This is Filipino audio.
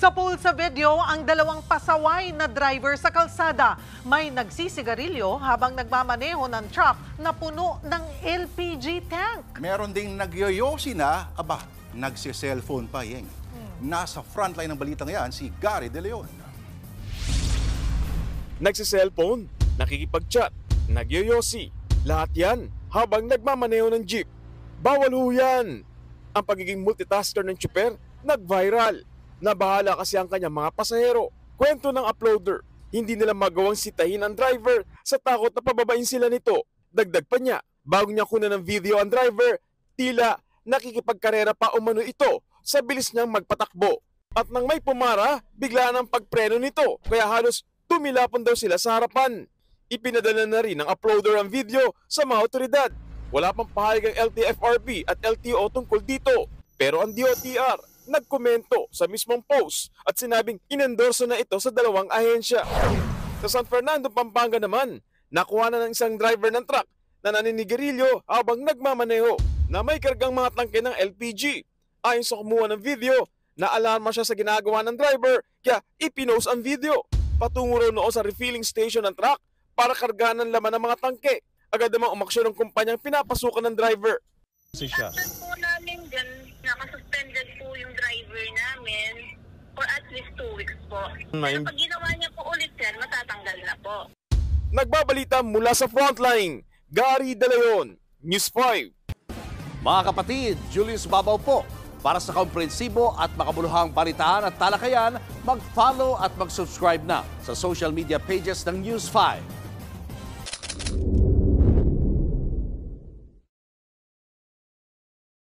Sa pool sa video, ang dalawang pasaway na driver sa kalsada may nagsisigarilyo habang nagmamaneho ng truck na puno ng LPG tank. Meron ding nagyoyosi na, nagsi-cellphone pa, Yeng. Nasa frontline ng balitang yan si Gary De Leon. Nagsi-cellphone, nakikipag-chat, nagyoyosi, lahat yan habang nagmamaneho ng jeep. Bawal ho yan! Ang pagiging multitasker ng tsuper, nag-viral. Nabahala kasi ang kanyang mga pasahero. Kwento ng uploader, hindi nila magawang sitahin ang driver sa takot na pababain sila nito. Dagdag pa niya, bago niya kunan ng video ang driver, tila nakikipagkarera pa umano ito sa bilis niyang magpatakbo. At nang may pumara, bigla ng pagpreno nito, kaya halos tumilapon daw sila sa harapan. Ipinadala na rin ng uploader ang video sa mga otoridad. Wala pang pahayag ang LTFRB at LTO tungkol dito. Pero ang DOTR, nagkomento sa mismong post at sinabing inendorso na ito sa dalawang ahensya. Sa San Fernando, Pampanga naman, nakuha na ng isang driver ng truck na naninigarilyo habang nagmamaneho na may kargang mga tangke ng LPG. Ayon sa kumuha ng video, naalarma siya sa ginagawa ng driver kaya ipinost ang video. Patungo raw noon sa refilling station ng truck para kargahan ng laman ng mga tangke. Agad namang umaksyon ng kumpanyang pinapasukan ng driver. Siya. Po namin dyan, nakasuspended po yung driver namin for at least 2 weeks po. Pero pag ginawa niya po ulit yan, matatanggal na po. Nagbabalita mula sa frontline, Gary De Leon, News 5. Mga kapatid, Julius Babaw po. Para sa komprehensibo at makabuluhang balitaan at talakayan, mag-follow at mag-subscribe na sa social media pages ng News 5.